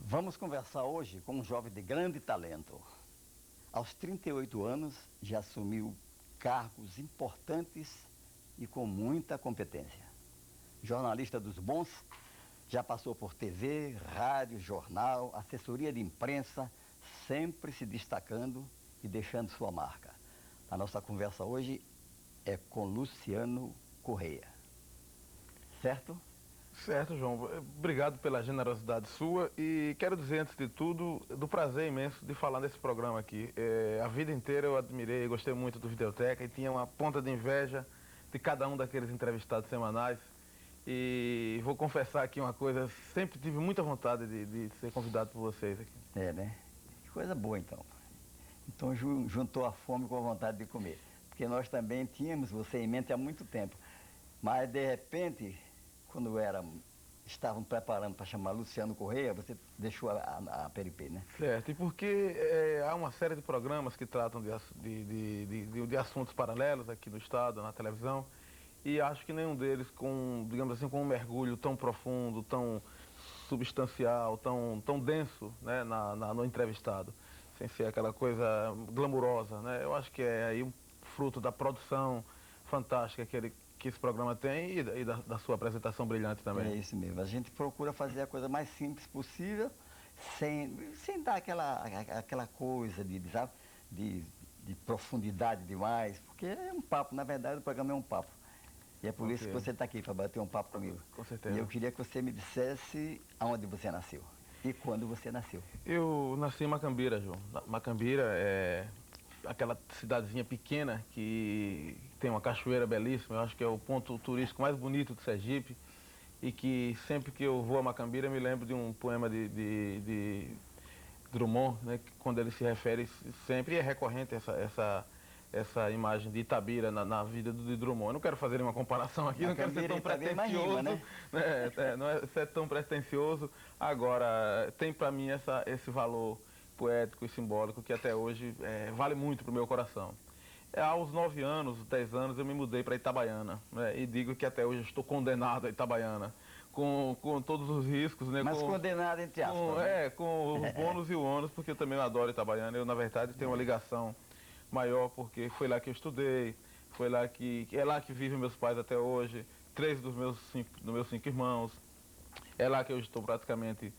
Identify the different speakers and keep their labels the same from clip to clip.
Speaker 1: Vamos conversar hoje com um jovem de grande talento. Aos 38 anos, já assumiu cargos importantes e com muita competência. Jornalista dos bons, já passou por TV, rádio, jornal, assessoria de imprensa, sempre se destacando e deixando sua marca. A nossa conversa hoje é com Luciano Correia. Certo?
Speaker 2: Certo, João. Obrigado pela generosidade sua e quero dizer, antes de tudo, do prazer imenso de falar nesse programa aqui. A vida inteira eu admirei, gostei muito do Videoteca e tinha uma ponta de inveja de cada um daqueles entrevistados semanais. E vou confessar aqui uma coisa, sempre tive muita vontade de ser convidado por vocês aqui.
Speaker 1: É, né? Que coisa boa, então. Então juntou a fome com a vontade de comer. Porque nós também tínhamos você em mente há muito tempo. Mas, de repente, quando estavam preparando para chamar Luciano Correia, você deixou a peripê, né?
Speaker 2: Certo, e porque há uma série de programas que tratam de assuntos paralelos aqui no estado, na televisão, e acho que nenhum deles com, digamos assim, com um mergulho tão profundo, tão substancial, tão denso, né, no entrevistado, sem ser aquela coisa glamurosa, né? Eu acho que é aí um fruto da produção fantástica que esse programa tem e da sua apresentação brilhante também.
Speaker 1: É isso mesmo. A gente procura fazer a coisa mais simples possível, sem dar aquela coisa sabe, de profundidade demais, porque é um papo, na verdade o programa é um papo. E é por isso que você está aqui, para bater um papo comigo.
Speaker 2: Com certeza.
Speaker 1: E eu queria que você me dissesse aonde você nasceu e quando você nasceu.
Speaker 2: Eu nasci em Macambira, João. Macambira é aquela cidadezinha pequena que tem uma cachoeira belíssima, eu acho que é o ponto turístico mais bonito de Sergipe, e que sempre que eu vou a Macambira me lembro de um poema de Drummond, né, quando ele se refere sempre, e é recorrente essa imagem de Itabira na vida de Drummond. Eu não quero fazer uma comparação aqui, não quero ser tão pretencioso, né? Não é ser tão pretencioso. Agora, tem para mim esse valor poético e simbólico que até hoje vale muito para o meu coração. Aos 9 anos, 10 anos, eu me mudei para Itabaiana, né, e digo que até hoje eu estou condenado a Itabaiana, com todos os riscos, né?
Speaker 1: Mas condenado entre aspas, né?
Speaker 2: Com os bônus e o ônus, porque eu também adoro Itabaiana. Eu, na verdade, tenho uma ligação maior, porque foi lá que eu estudei, é lá que vivem meus pais até hoje, 3 dos meus 5 irmãos. É lá que eu estou praticamente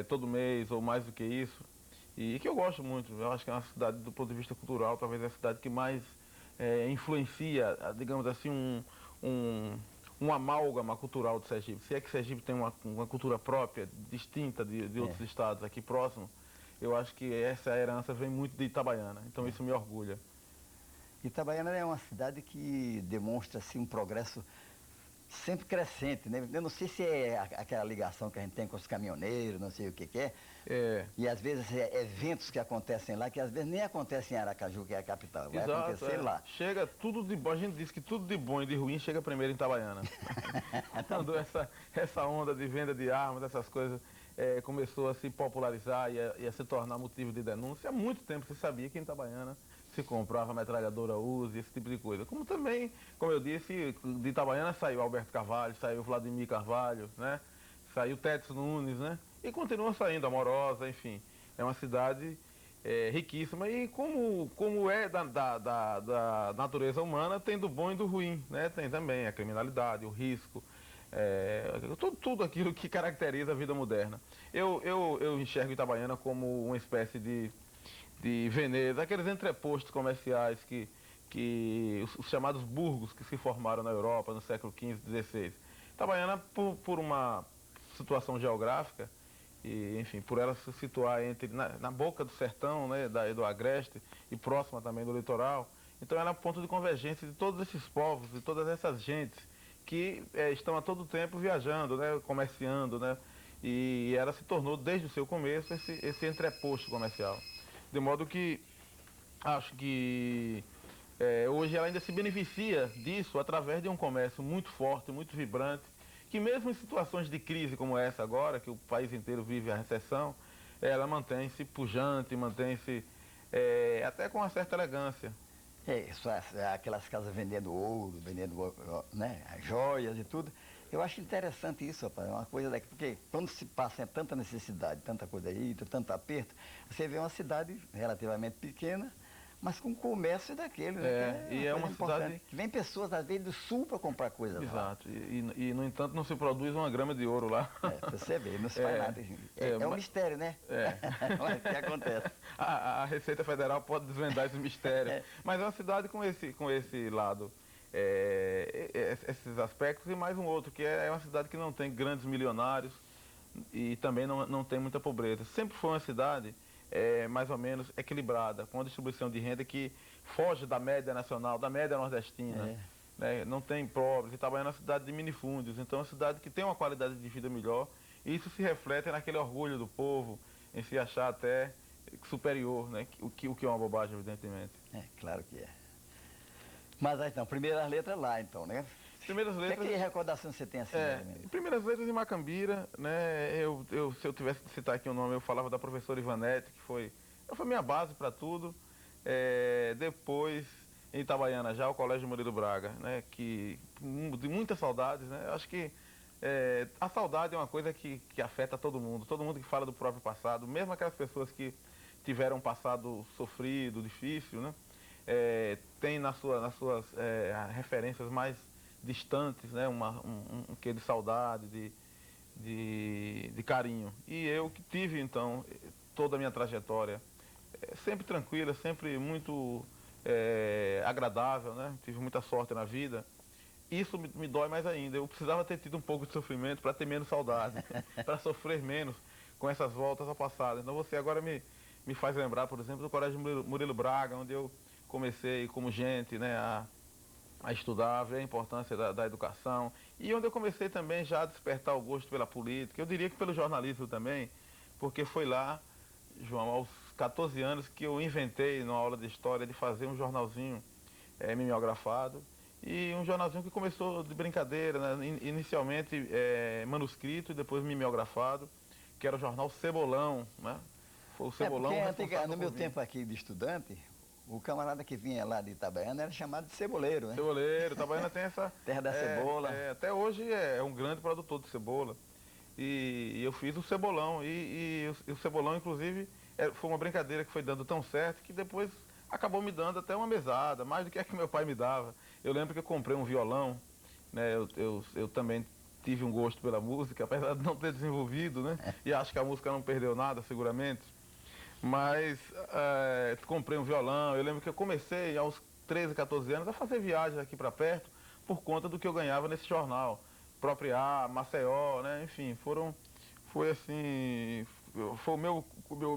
Speaker 2: todo mês, ou mais do que isso. E que eu gosto muito. Eu acho que é uma cidade, do ponto de vista cultural, talvez é a cidade que mais influencia, digamos assim, um amálgama cultural de Sergipe. Se é que Sergipe tem uma cultura própria, distinta de outros estados aqui próximos, eu acho que essa herança vem muito de Itabaiana. Então isso me orgulha.
Speaker 1: Itabaiana é uma cidade que demonstra assim, um progresso sempre crescente, né? Eu não sei se é aquela ligação que a gente tem com os caminhoneiros, não sei o que é. E às vezes eventos que acontecem lá, que às vezes nem acontecem em Aracaju, que é a capital. Vai acontecer lá.
Speaker 2: Chega tudo de bom, a gente diz que tudo de bom e de ruim chega primeiro em Itabaiana. Quando essa onda de venda de armas, essas coisas, começou a se popularizar e a se tornar motivo de denúncia, há muito tempo se sabia que em Itabaiana se comprava metralhadora Uzi, esse tipo de coisa. Como também, como eu disse, de Itabaiana saiu Alberto Carvalho, saiu Vladimir Carvalho, né? Saiu Tétis Nunes, né? E continua saindo Amorosa, enfim. É uma cidade riquíssima e como é da natureza humana, tem do bom e do ruim, né? Tem também a criminalidade, o risco, tudo aquilo que caracteriza a vida moderna. Eu enxergo Itabaiana como uma espécie de Veneza, aqueles entrepostos comerciais que os chamados burgos que se formaram na Europa no século XV, XVI. Itabaiana, por uma situação geográfica, e, enfim, por ela se situar na boca do sertão, né, do Agreste, e próxima também do litoral, então ela é um ponto de convergência de todos esses povos, de todas essas gentes que estão a todo tempo viajando, né, comerciando, né, e ela se tornou, desde o seu começo, esse entreposto comercial. De modo que acho que hoje ela ainda se beneficia disso através de um comércio muito forte, muito vibrante, que mesmo em situações de crise como essa agora, que o país inteiro vive a recessão, ela mantém-se pujante, mantém-se até com uma certa elegância.
Speaker 1: Aquelas casas vendendo ouro, vendendo, né, joias e tudo. Eu acho interessante isso, rapaz, é uma coisa daqui, porque quando se passa tanta necessidade, tanta coisa aí, tanto aperto, você vê uma cidade relativamente pequena, mas com comércio daquele, né?
Speaker 2: E é uma cidade...
Speaker 1: Vem pessoas, às vezes, do sul para comprar coisas lá.
Speaker 2: Exato, no entanto, não se produz uma grama de ouro lá.
Speaker 1: Você vê, não se faz nada. Um mistério, né? Mas o que acontece?
Speaker 2: A Receita Federal pode desvendar esse mistério. Mas é uma cidade com esse lado, esses aspectos, e mais um outro, que é uma cidade que não tem grandes milionários e também não tem muita pobreza. Sempre foi uma cidade mais ou menos equilibrada, com uma distribuição de renda que foge da média nacional, da média nordestina. Né? Não tem pobres. Itabaiana é uma cidade de minifúndios, então é uma cidade que tem uma qualidade de vida melhor, e isso se reflete naquele orgulho do povo, em se achar até superior, né? o que é uma bobagem, evidentemente.
Speaker 1: Claro que é. Mas então, primeiras letras lá, então, né?
Speaker 2: Primeiras letras...
Speaker 1: Que recordação você tem assim?
Speaker 2: Primeiras letras em Macambira, né? Se eu tivesse de citar aqui o nome, eu falava da professora Ivanete, que foi minha base para tudo. Depois, em Itabaiana, já o Colégio Murilo Braga, né? De muitas saudades, né? Eu acho que a saudade é uma coisa que afeta todo mundo que fala do próprio passado, mesmo aquelas pessoas que tiveram um passado sofrido, difícil, né? Tem nas suas referências mais distantes, né? Um quê de saudade, de carinho. E eu que tive, então, toda a minha trajetória sempre tranquila, sempre muito agradável, né? Tive muita sorte na vida. Isso me dói mais ainda. Eu precisava ter tido um pouco de sofrimento para ter menos saudade, para sofrer menos com essas voltas ao passado. Então você agora me faz lembrar, por exemplo, do Colégio Murilo Braga, onde eu comecei como gente, né, a estudar, ver a importância da educação, e onde eu comecei também já a despertar o gosto pela política, eu diria que pelo jornalismo também, porque foi lá, João, aos 14 anos que eu inventei, numa aula de história, de fazer um jornalzinho mimeografado, e um jornalzinho que começou de brincadeira, né, inicialmente manuscrito e depois mimeografado, que era o jornal Cebolão, né? Foi o Cebolão.
Speaker 1: Porque no meu tempo aqui de estudante, o camarada que vinha lá de Itabaiana era chamado de ceboleiro, né?
Speaker 2: Ceboleiro, Itabaiana tem essa...
Speaker 1: Terra da cebola.
Speaker 2: Até hoje é um grande produtor de cebola. E eu fiz o Cebolão. E o Cebolão, inclusive, foi uma brincadeira que foi dando tão certo que depois acabou me dando até uma mesada, mais do que a que meu pai me dava. Eu lembro que eu comprei um violão, né? Eu também tive um gosto pela música, apesar de não ter desenvolvido, né? E acho que a música não perdeu nada, seguramente. Mas comprei um violão. Eu lembro que eu comecei aos 13, 14 anos a fazer viagens aqui para perto por conta do que eu ganhava nesse jornal. Propriar, Maceió, né? Enfim, foi o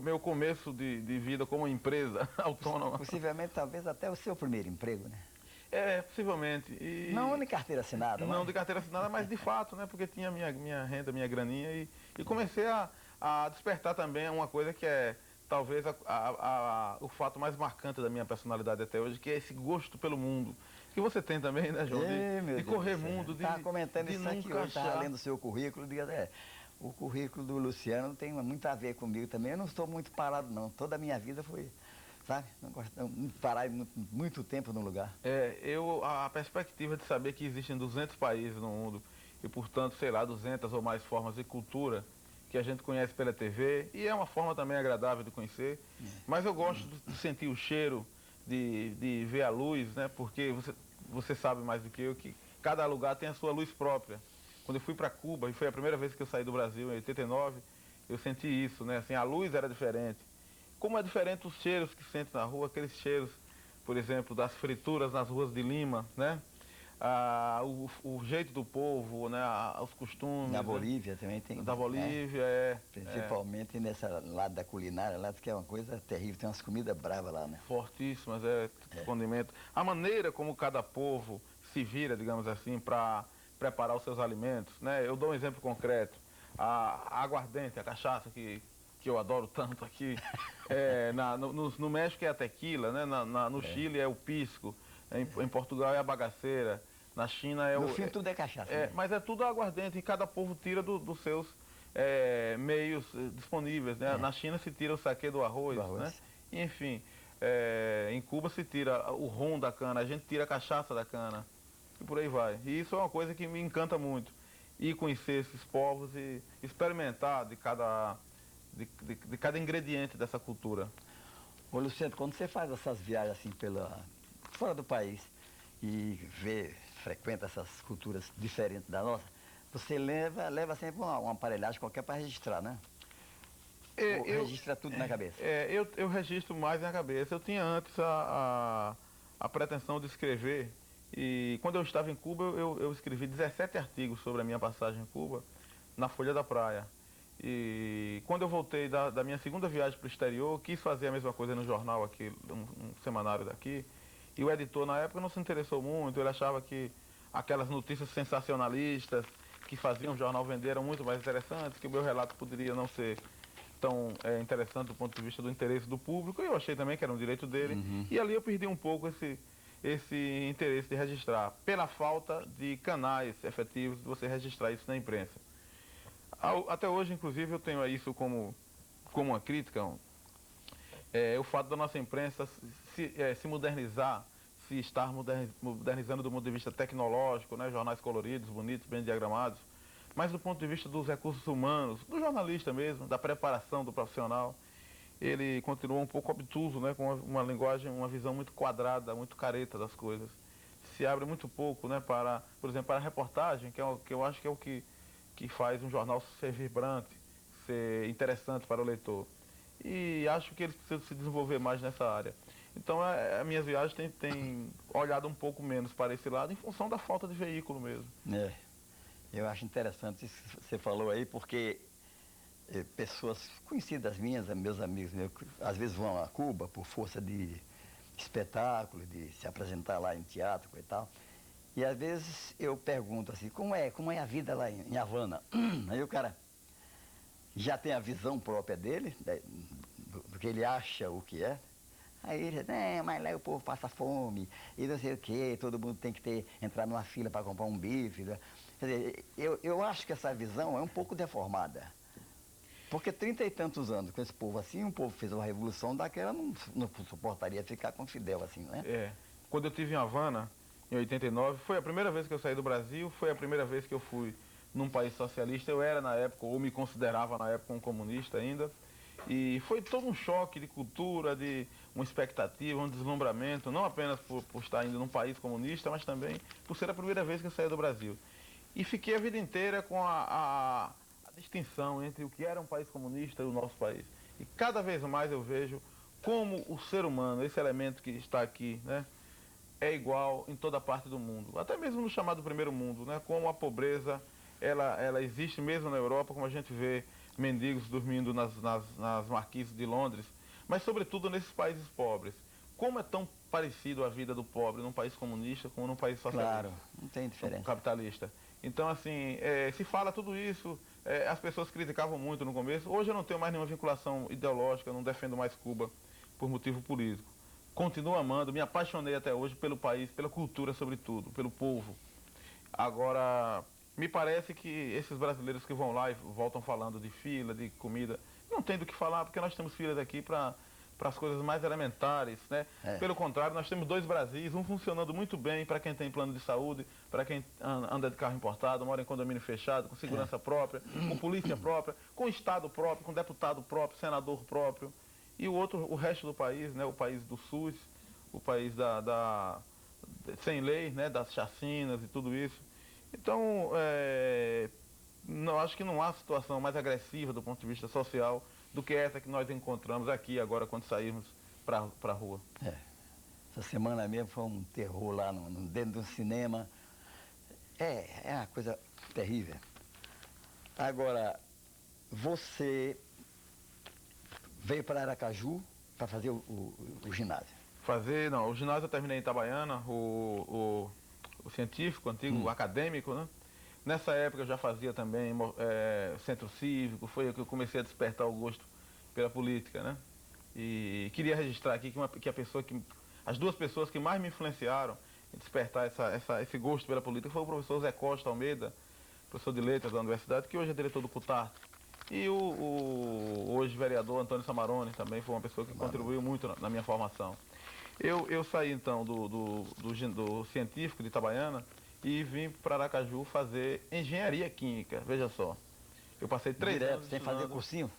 Speaker 2: meu começo de vida como empresa autônoma.
Speaker 1: Possivelmente, talvez até o seu primeiro emprego, né?
Speaker 2: Possivelmente.
Speaker 1: Não de carteira assinada,
Speaker 2: não de carteira assinada, mas de fato, né? Porque tinha minha renda, minha graninha, e comecei a despertar também uma coisa que é talvez o fato mais marcante da minha personalidade até hoje, que é esse gosto pelo mundo. Que você tem também, né, João? De correr mundo, de
Speaker 1: estava comentando isso aqui hoje, estava lendo o seu currículo, o currículo do Luciano tem muito a ver comigo também. Eu não estou muito parado, não. Toda a minha vida foi, sabe, não gosto de parar muito tempo num lugar.
Speaker 2: A perspectiva de saber que existem 200 países no mundo e, portanto, sei lá, 200 ou mais formas de cultura que a gente conhece pela TV, e é uma forma também agradável de conhecer, mas eu gosto de sentir o cheiro, de ver a luz, né? Porque você sabe mais do que eu que cada lugar tem a sua luz própria. Quando eu fui para Cuba, e foi a primeira vez que eu saí do Brasil, em 89, eu senti isso, né? Assim, a luz era diferente. Como é diferente os cheiros que sente na rua, aqueles cheiros, por exemplo, das frituras nas ruas de Lima, né? O jeito do povo, né? Os costumes.
Speaker 1: Na Bolívia, né? Também tem.
Speaker 2: Da Bolívia,
Speaker 1: Principalmente nessa lado da culinária, lá que é uma coisa terrível, tem umas comidas bravas lá, né?
Speaker 2: Fortíssimas, condimento. A maneira como cada povo se vira, digamos assim, para preparar os seus alimentos, né? Eu dou um exemplo concreto. A aguardente, a cachaça que eu adoro tanto aqui, no México é a tequila, né? No Chile é o pisco, em Portugal é a bagaceira. Na China é
Speaker 1: No
Speaker 2: o...
Speaker 1: fim tudo é cachaça.
Speaker 2: É,
Speaker 1: Né?
Speaker 2: mas é tudo aguardente e cada povo tira dos seus meios disponíveis, né?
Speaker 1: É.
Speaker 2: Na China se tira o saquê do arroz,
Speaker 1: Do arroz.
Speaker 2: né? E, enfim, em Cuba se tira o rum da cana, a gente tira a cachaça da cana e por aí vai. E isso é uma coisa que me encanta muito. Ir conhecer esses povos e experimentar de cada ingrediente dessa cultura.
Speaker 1: Ô Luciano, quando você faz essas viagens assim fora do país e frequenta essas culturas diferentes da nossa, você leva sempre uma aparelhagem qualquer para registrar, né? Ou registra tudo na cabeça?
Speaker 2: Eu registro mais na cabeça. Eu tinha antes a pretensão de escrever, e quando eu estava em Cuba, eu escrevi 17 artigos sobre a minha passagem em Cuba, na Folha da Praia. E quando eu voltei da minha segunda viagem para o exterior, quis fazer a mesma coisa no jornal aqui, um semanário daqui, e o editor na época não se interessou muito, ele achava que aquelas notícias sensacionalistas que faziam o jornal vender eram muito mais interessantes, que o meu relato poderia não ser tão interessante do ponto de vista do interesse do público, e eu achei também que era um direito dele, e ali eu perdi um pouco esse interesse de registrar, pela falta de canais efetivos de você registrar isso na imprensa. Até hoje, inclusive, eu tenho isso como uma crítica, o fato da nossa imprensa se modernizar, se estar modernizando do ponto de vista tecnológico, né, jornais coloridos, bonitos, bem diagramados, mas do ponto de vista dos recursos humanos, do jornalista mesmo, da preparação do profissional, ele continua um pouco obtuso, né, com uma linguagem, uma visão muito quadrada, muito careta das coisas. Se abre muito pouco, né, por exemplo, para a reportagem, que eu acho que é o que faz um jornal ser vibrante, ser interessante para o leitor. E acho que eles precisam se desenvolver mais nessa área. Então, as minhas viagens têm olhado um pouco menos para esse lado, em função da falta de veículo mesmo.
Speaker 1: Eu acho interessante isso que você falou aí, porque pessoas conhecidas minhas, meus amigos meus, às vezes vão a Cuba por força de espetáculo, de se apresentar lá em teatro e tal. E às vezes eu pergunto assim, como é a vida lá em Havana? Aí o cara já tem a visão própria dele, do que ele acha o que é. Aí ele diz, mas lá o povo passa fome, e não sei o quê, todo mundo tem que entrar numa fila para comprar um bife. Né? Quer dizer, eu acho que essa visão é um pouco deformada. Porque 30 e tantos anos com esse povo assim, um povo fez uma revolução daquela, não suportaria ficar com Fidel assim, né?
Speaker 2: Quando eu estive em Havana, em 89, foi a primeira vez que eu saí do Brasil, foi a primeira vez que eu fui num país socialista. Eu era na época, ou me considerava na época um comunista ainda. E foi todo um choque de cultura, de uma expectativa, um deslumbramento, não apenas por estar indo num país comunista, mas também por ser a primeira vez que eu saí do Brasil. E fiquei a vida inteira com a distinção entre o que era um país comunista e o nosso país. E cada vez mais eu vejo como o ser humano, esse elemento que está aqui, né, é igual em toda parte do mundo, até mesmo no chamado primeiro mundo, né, como a pobreza, ela existe mesmo na Europa, como a gente vê mendigos dormindo nas marquises de Londres, mas sobretudo nesses países pobres. Como é tão parecido a vida do pobre num país comunista como num país socialista?
Speaker 1: Claro, não tem diferença.
Speaker 2: Capitalista. Então, assim, se fala tudo isso, as pessoas criticavam muito no começo. Hoje eu não tenho mais nenhuma vinculação ideológica, não defendo mais Cuba por motivo político. Continuo amando, me apaixonei até hoje pelo país, pela cultura sobretudo, pelo povo. Agora, me parece que esses brasileiros que vão lá e voltam falando de fila, de comida, não tem do que falar, porque nós temos filas aqui para as coisas mais elementares, né? Pelo contrário, nós temos 2 Brasis, um funcionando muito bem para quem tem plano de saúde, para quem anda de carro importado, mora em condomínio fechado, com segurança própria, com polícia própria, com estado próprio, com deputado próprio, senador próprio. E o resto do país, né? O país do SUS, o país sem lei, né? Das chacinas e tudo isso. Então, não, acho que não há situação mais agressiva do ponto de vista social do que essa que nós encontramos aqui agora quando saímos para a rua.
Speaker 1: Essa semana mesmo foi um terror lá dentro do cinema. É uma coisa terrível. Agora, você veio para Aracaju para fazer o ginásio.
Speaker 2: Não, o ginásio eu terminei em Itabaiana, o científico, antigo, o acadêmico, né? Nessa época eu já fazia também centro cívico, foi aí que eu comecei a despertar o gosto pela política, né? E queria registrar aqui que as 2 pessoas que mais me influenciaram despertar esse gosto pela política foi o professor Zé Costa Almeida, professor de letras da universidade, que hoje é diretor do CUTAR. E o hoje vereador Antônio Samarone também foi uma pessoa que contribuiu muito na minha formação. Eu saí então do científico de Itabaiana e vim para Aracaju fazer engenharia química, veja só. Eu passei 3 anos
Speaker 1: sem fazer cursinho?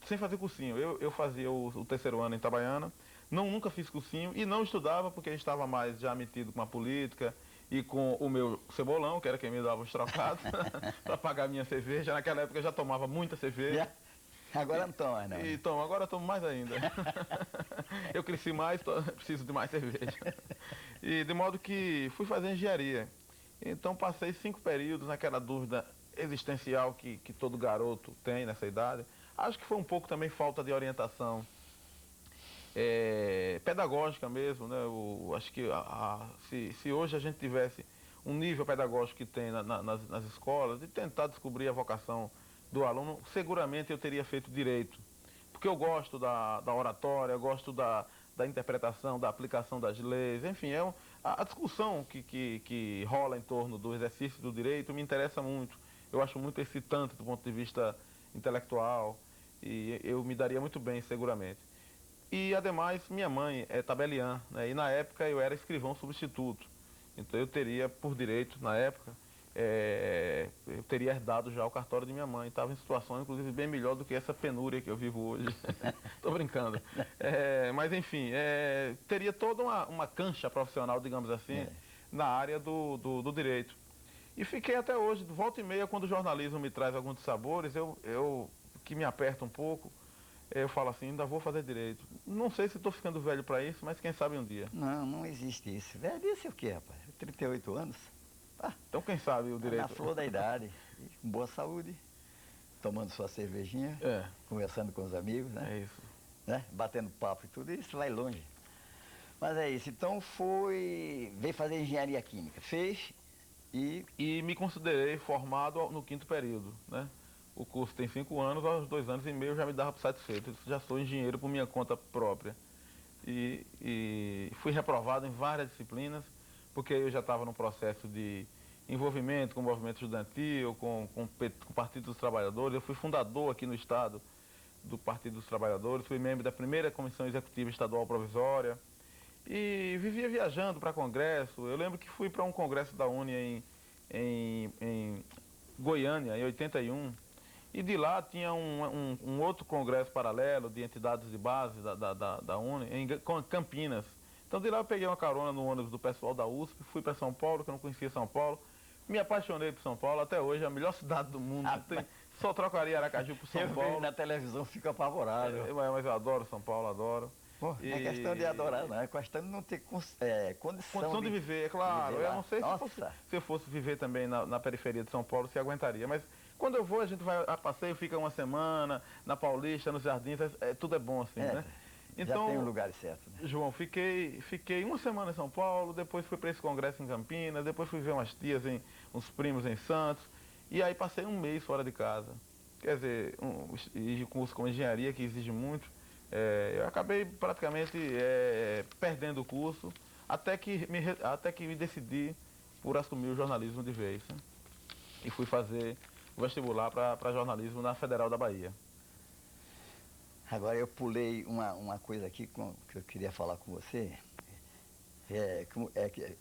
Speaker 2: Sem fazer cursinho. Eu fazia o terceiro ano em Itabaiana, nunca fiz cursinho e não estudava porque eu estava mais já metido com a política e com o meu cebolão, que era quem me dava os trocados, para pagar minha cerveja. Naquela época eu já tomava muita cerveja.
Speaker 1: Agora não toma mais, não.
Speaker 2: E tomo, agora tomo mais ainda. Eu cresci mais, preciso de mais cerveja. E de modo que fui fazer engenharia. Então passei 5 períodos naquela dúvida existencial que todo garoto tem nessa idade. Acho que foi um pouco também falta de orientação pedagógica mesmo, né? Acho que se hoje a gente tivesse um nível pedagógico que tem nas escolas, de tentar descobrir a vocação do aluno, seguramente eu teria feito direito. Porque eu gosto da oratória, eu gosto da interpretação, da aplicação das leis, enfim, a discussão que rola em torno do exercício do direito me interessa muito. Eu acho muito excitante do ponto de vista intelectual e eu me daria muito bem, seguramente. E, ademais, minha mãe é tabeliã, né? E na época eu era escrivão substituto. Então eu teria, por direito, na época, eu teria herdado já o cartório de minha mãe. Estava em situação, inclusive, bem melhor do que essa penúria que eu vivo hoje. Estou brincando. Mas, enfim, teria toda uma cancha profissional, digamos assim, na área do direito. E fiquei até hoje, de volta e meia, quando o jornalismo me traz alguns sabores, que me aperta um pouco, eu falo assim, ainda vou fazer direito. Não sei se estou ficando velho para isso, mas quem sabe um dia.
Speaker 1: Não, não existe isso. Velhice o quê, rapaz? 38 anos.
Speaker 2: Então quem sabe o direito.
Speaker 1: Na flor da idade, com boa saúde, tomando sua cervejinha, conversando com os amigos, né?
Speaker 2: É isso.
Speaker 1: Né? Batendo papo e tudo, isso vai longe. Mas é isso. Então veio fazer engenharia química. Fez
Speaker 2: e me considerei formado no 5º período, né? O curso tem 5 anos, aos 2 anos e meio já me dava satisfeito. Eu já sou engenheiro por minha conta própria. E fui reprovado em várias disciplinas, porque eu já estava no processo de envolvimento com o movimento estudantil, com o Partido dos Trabalhadores. Eu fui fundador aqui no estado do Partido dos Trabalhadores, fui membro da primeira Comissão Executiva Estadual Provisória e vivia viajando para congresso. Eu lembro que fui para um congresso da UNE em Goiânia, em 81, e de lá tinha um outro congresso paralelo de entidades de base da UNE, em Campinas. Então de lá eu peguei uma carona no ônibus do pessoal da USP, fui para São Paulo, que eu não conhecia São Paulo, me apaixonei por São Paulo, até hoje é a melhor cidade do mundo. Só trocaria Aracaju por São Paulo.
Speaker 1: Na televisão fica apavorado.
Speaker 2: Mas eu adoro São Paulo, adoro.
Speaker 1: Pô, não é questão de adorar, não. É questão de não ter condição
Speaker 2: de viver, é claro. Eu não sei se eu fosse viver também na periferia de São Paulo, se aguentaria. Mas quando eu vou, a gente vai a passeio, fica uma semana, na Paulista, nos Jardins, tudo é bom assim, né?
Speaker 1: Então, já tem um lugar certo, né?
Speaker 2: João, fiquei uma semana em São Paulo, depois fui para esse congresso em Campinas, depois fui ver umas tias, uns primos em Santos, e aí passei um mês fora de casa. Quer dizer, um curso com engenharia que exige muito. Eu acabei praticamente perdendo o curso, até que me decidi por assumir o jornalismo de vez, né? E fui fazer o vestibular para jornalismo na Federal da Bahia.
Speaker 1: Agora eu pulei uma coisa aqui que eu queria falar com você.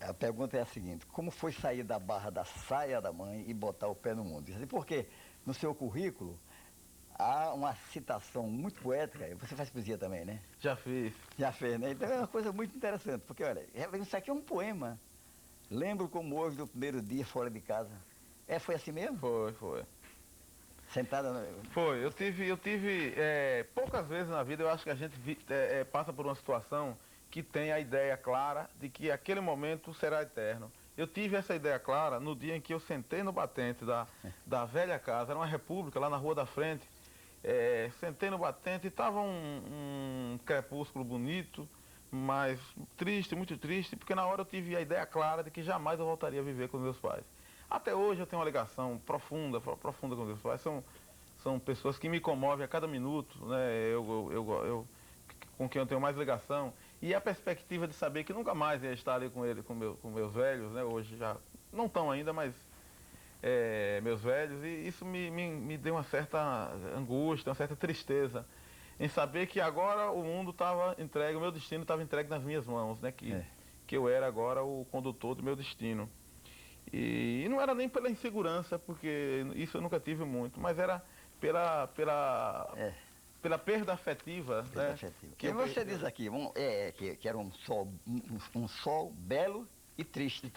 Speaker 1: A pergunta é a seguinte: como foi sair da barra da saia da mãe e botar o pé no mundo? Porque no seu currículo há uma citação muito poética. Você faz poesia também, né?
Speaker 2: Já fiz.
Speaker 1: Já fez, né? Então é uma coisa muito interessante, porque olha, isso aqui é um poema. Lembro como hoje do primeiro dia fora de casa. Foi assim mesmo?
Speaker 2: Foi.
Speaker 1: Sentada no...
Speaker 2: Foi. Eu tive poucas vezes na vida, eu acho que a gente passa por uma situação que tem a ideia clara de que aquele momento será eterno. Eu tive essa ideia clara no dia em que eu sentei no batente da velha casa, era uma república lá na Rua da Frente. Sentei no batente e estava um crepúsculo bonito, mas triste, muito triste, porque na hora eu tive a ideia clara de que jamais eu voltaria a viver com meus pais. Até hoje eu tenho uma ligação profunda com meus pais. São pessoas que me comovem a cada minuto, né? Com quem eu tenho mais ligação. E a perspectiva de saber que nunca mais ia estar ali com ele, com meus velhos, né? Hoje já não estão ainda, mas meus velhos, e isso me deu uma certa angústia, uma certa tristeza em saber que agora o mundo estava entregue, o meu destino estava entregue nas minhas mãos, né? Que eu era agora o condutor do meu destino. E não era nem pela insegurança, porque isso eu nunca tive muito, mas era pela perda afetiva.
Speaker 1: Perda
Speaker 2: Né?
Speaker 1: afetiva. Que você diz aqui que era um sol belo e triste.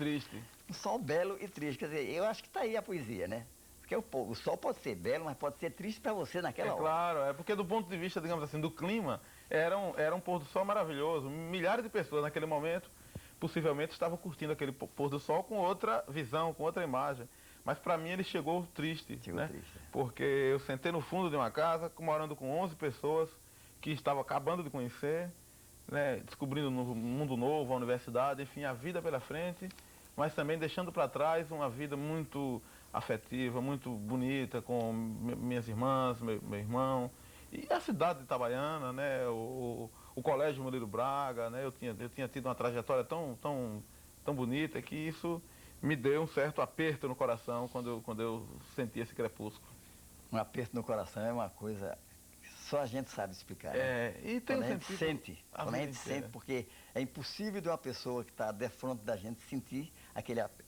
Speaker 1: Um sol belo e triste. Quer dizer, eu acho que está aí a poesia, né? Porque o sol pode ser belo, mas pode ser triste para você naquela hora.
Speaker 2: Claro, porque do ponto de vista, digamos assim, do clima, era um pôr do sol maravilhoso. Milhares de pessoas naquele momento possivelmente estavam curtindo aquele pôr do sol com outra visão, com outra imagem. Mas para mim ele chegou triste, né? Porque eu sentei no fundo de uma casa, morando com 11 pessoas que estavam acabando de conhecer, né? Descobrindo um mundo novo, a universidade, enfim, a vida pela frente, mas também deixando para trás uma vida muito afetiva, muito bonita, com minhas irmãs, meu irmão, e a cidade de Itabaiana, né? O Colégio Murilo Braga, né? Eu tinha tido uma trajetória tão bonita que isso me deu um certo aperto no coração quando eu senti esse crepúsculo.
Speaker 1: Um aperto no coração é uma coisa que só a gente sabe explicar. Né?
Speaker 2: E tem
Speaker 1: quando a gente sente, porque é impossível de uma pessoa que está de frente da gente sentir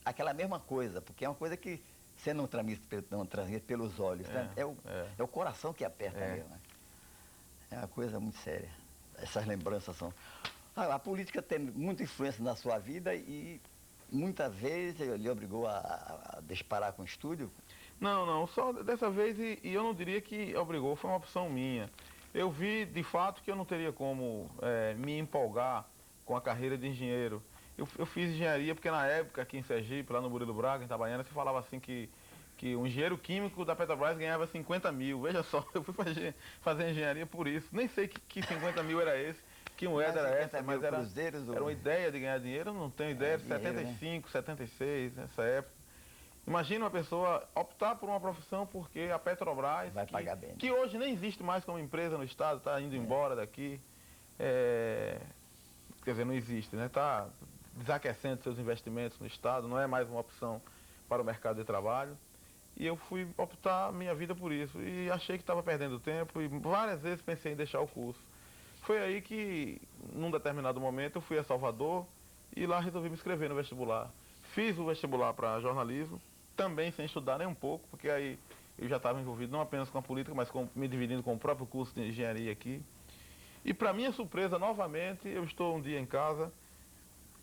Speaker 1: aquela mesma coisa, porque é uma coisa que você não transmite pelos olhos, né? É o coração que aperta mesmo. Né? É uma coisa muito séria. Essas lembranças são... A política tem muita influência na sua vida e muitas vezes ele obrigou a disparar com o estúdio?
Speaker 2: Não, só dessa vez, e eu não diria que obrigou, foi uma opção minha. Eu vi, de fato, que eu não teria como me empolgar com a carreira de engenheiro. Eu fiz engenharia porque na época, aqui em Sergipe, lá no Murilo Braga, em Itabaiana, se falava assim que um engenheiro químico da Petrobras ganhava 50 mil. Veja só, eu fui fazer engenharia por isso. Nem sei que 50 mil era esse, que moeda era essa, mas era uma ideia de ganhar dinheiro, eu não tenho ideia, de 75, né? 76, nessa época. Imagina uma pessoa optar por uma profissão porque a Petrobras,
Speaker 1: vai pagar bem, né?
Speaker 2: Que hoje nem existe mais como empresa no estado, está indo embora daqui. Quer dizer, não existe, né? Está desaquecendo seus investimentos no estado, não é mais uma opção para o mercado de trabalho. E eu fui optar minha vida por isso. E achei que estava perdendo tempo e várias vezes pensei em deixar o curso. Foi aí que, num determinado momento, eu fui a Salvador e lá resolvi me inscrever no vestibular. Fiz o vestibular para jornalismo, também sem estudar nem um pouco, porque aí eu já estava envolvido não apenas com a política, mas me dividindo com o próprio curso de engenharia aqui. E para minha surpresa, novamente, eu estou um dia em casa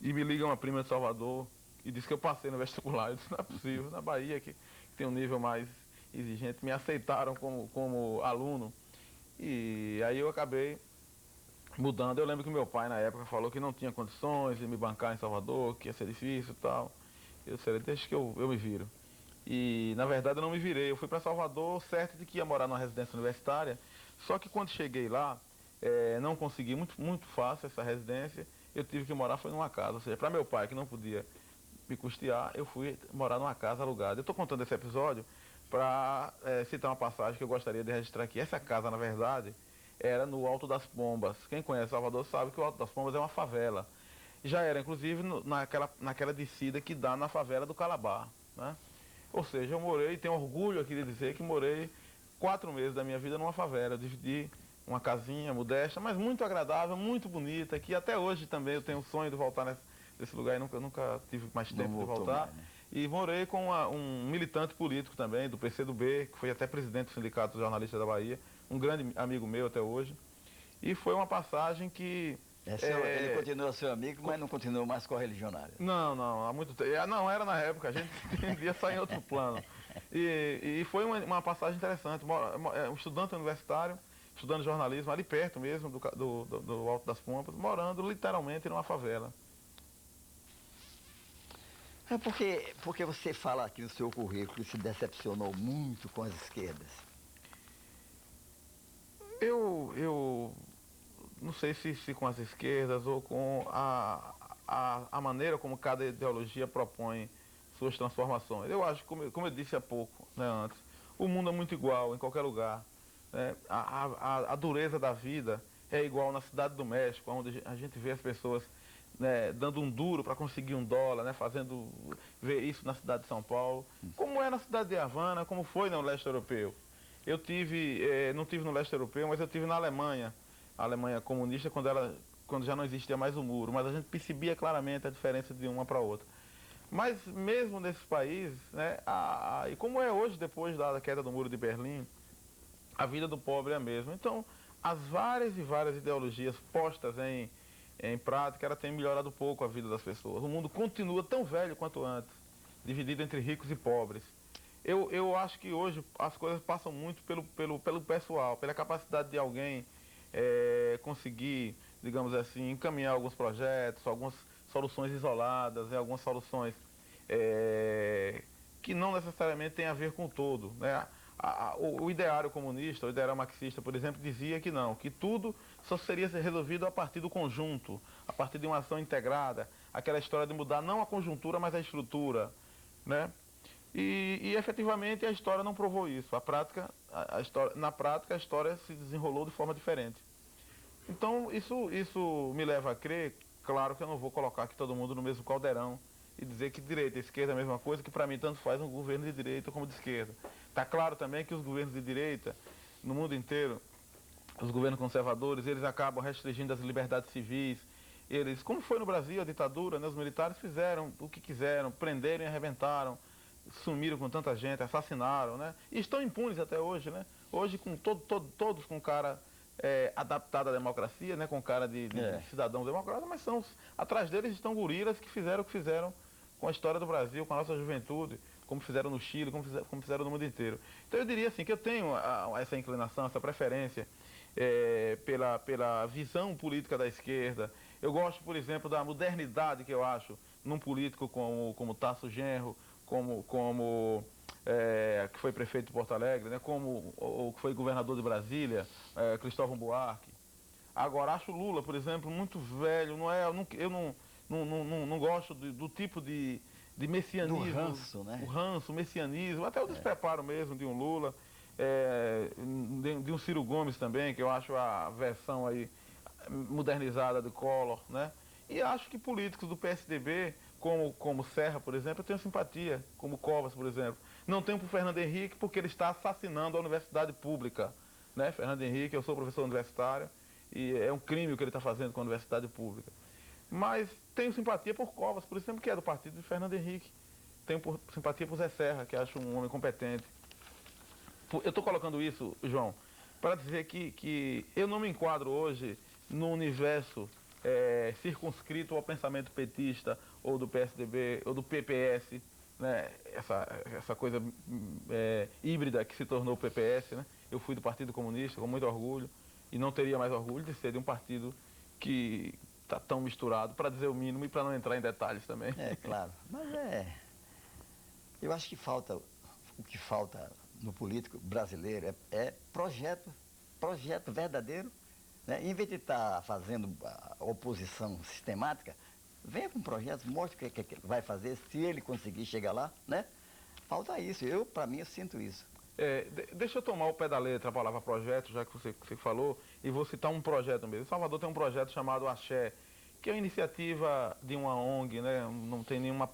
Speaker 2: e me liga uma prima de Salvador e diz que eu passei no vestibular. Eu disse, não é possível, na Bahia, que tem um nível mais exigente, me aceitaram como aluno. E aí eu acabei mudando. Eu lembro que meu pai, na época, falou que não tinha condições de me bancar em Salvador, que ia ser difícil e tal. Eu disse, deixa que eu me viro. E, na verdade, eu não me virei. Eu fui para Salvador, certo de que ia morar numa residência universitária. Só que quando cheguei lá, não consegui muito fácil essa residência. Eu tive que morar, foi numa casa. Ou seja, para meu pai, que não podia me custear, eu fui morar numa casa alugada. Eu estou contando esse episódio para citar uma passagem que eu gostaria de registrar aqui. Essa casa, na verdade, era no Alto das Pombas. Quem conhece Salvador sabe que o Alto das Pombas é uma favela. Já era, inclusive, naquela descida que dá na favela do Calabar, né? Ou seja, eu morei, tenho orgulho aqui de dizer que morei 4 meses da minha vida numa favela. Eu dividi uma casinha modesta, mas muito agradável, muito bonita, que até hoje também eu tenho o sonho de voltar nesse lugar e nunca tive mais tempo de voltar. Mais, né? E morei com um militante político também, do PCdoB, que foi até presidente do Sindicato dos Jornalistas da Bahia, um grande amigo meu até hoje. E foi uma passagem que...
Speaker 1: Ele continua seu amigo, mas não continuou mais correligionário.
Speaker 2: Não, há muito tempo. Não, era na época, a gente ia sair em outro plano. E foi uma passagem interessante. Um estudante universitário, estudando jornalismo, ali perto mesmo do Alto das Pombas, morando literalmente numa favela.
Speaker 1: Porque você fala aqui no seu currículo que se decepcionou muito com as esquerdas.
Speaker 2: Eu não sei se com as esquerdas ou com a maneira como cada ideologia propõe suas transformações. Eu acho, como eu disse há pouco, né, antes, o mundo é muito igual em qualquer lugar. Né? A dureza da vida é igual na Cidade do México, onde a gente vê as pessoas, né, dando um duro para conseguir $1, né, ver isso na cidade de São Paulo, como é na cidade de Havana, como foi no leste europeu. Eu não tive no leste europeu, mas eu tive na Alemanha, a Alemanha comunista, quando já não existia mais o muro, mas a gente percebia claramente a diferença de uma para outra. Mas mesmo nesses países, né, e como é hoje, depois da queda do muro de Berlim, a vida do pobre é a mesma. Então, as várias e várias ideologias postas em prática, ela tem melhorado pouco a vida das pessoas. O mundo continua tão velho quanto antes, dividido entre ricos e pobres. Eu acho que hoje as coisas passam muito pelo pessoal, pela capacidade de alguém conseguir, digamos assim, encaminhar alguns projetos, algumas soluções isoladas, algumas soluções que não necessariamente têm a ver com o todo, né? O ideário comunista, o ideário marxista, por exemplo, dizia que não, que tudo só seria resolvido a partir do conjunto, a partir de uma ação integrada, aquela história de mudar não a conjuntura, mas a estrutura, né? E efetivamente a história não provou isso. Na prática, a história se desenrolou de forma diferente. Então, isso me leva a crer, claro que eu não vou colocar aqui todo mundo no mesmo caldeirão e dizer que direita e esquerda é a mesma coisa, que para mim tanto faz um governo de direita como de esquerda. Está claro também que os governos de direita, no mundo inteiro, os governos conservadores, eles acabam restringindo as liberdades civis. Eles, como foi no Brasil, a ditadura, né, os militares fizeram o que quiseram, prenderam e arrebentaram, sumiram com tanta gente, assassinaram, né? E estão impunes até hoje, né? Hoje com todos com cara adaptado à democracia, né? Com cara de cidadão democrata, mas atrás deles estão gorilas que fizeram o que fizeram com a história do Brasil, com a nossa juventude, como fizeram no Chile, como fizeram no mundo inteiro. Então eu diria assim que eu tenho essa inclinação, essa preferência pela visão política da esquerda. Eu gosto, por exemplo, da modernidade que eu acho num político como Tasso Genro, que foi prefeito de Porto Alegre, né, como o que foi governador de Brasília, Cristóvão Buarque. Agora, acho Lula, por exemplo, muito velho, eu não gosto do tipo de messianismo.
Speaker 1: Do ranço, né?
Speaker 2: O ranço, o messianismo, até o despreparo mesmo de um Lula, de um Ciro Gomes também, que eu acho a versão aí modernizada do Collor, né? E acho que políticos do PSDB, como Serra, por exemplo, eu tenho simpatia, como Covas, por exemplo. Não tenho por Fernando Henrique porque ele está assassinando a universidade pública, né? Fernando Henrique, eu sou professor universitário e é um crime o que ele está fazendo com a universidade pública. Mas tenho simpatia por Covas, por exemplo, que é do partido de Fernando Henrique. Tenho simpatia por Zé Serra, que acho um homem competente. Eu estou colocando isso, João, para dizer que eu não me enquadro hoje no universo circunscrito ao pensamento petista, ou do PSDB, ou do PPS, né? Essa coisa híbrida que se tornou o PPS, né? Eu fui do Partido Comunista com muito orgulho, e não teria mais orgulho de ser de um partido que está tão misturado, para dizer o mínimo e para não entrar em detalhes também.
Speaker 1: É, claro. Mas eu acho que o que falta no político brasileiro é projeto verdadeiro, né? Em vez de estar fazendo a oposição sistemática, venha com projetos, mostre o que vai fazer, se ele conseguir chegar lá, né? Falta isso. Para mim, eu sinto isso.
Speaker 2: Deixa eu tomar o pé da letra a palavra projeto, já que você falou, e vou citar um projeto mesmo. Em Salvador tem um projeto chamado Axé, que é uma iniciativa de uma ONG, né? Não tem nenhuma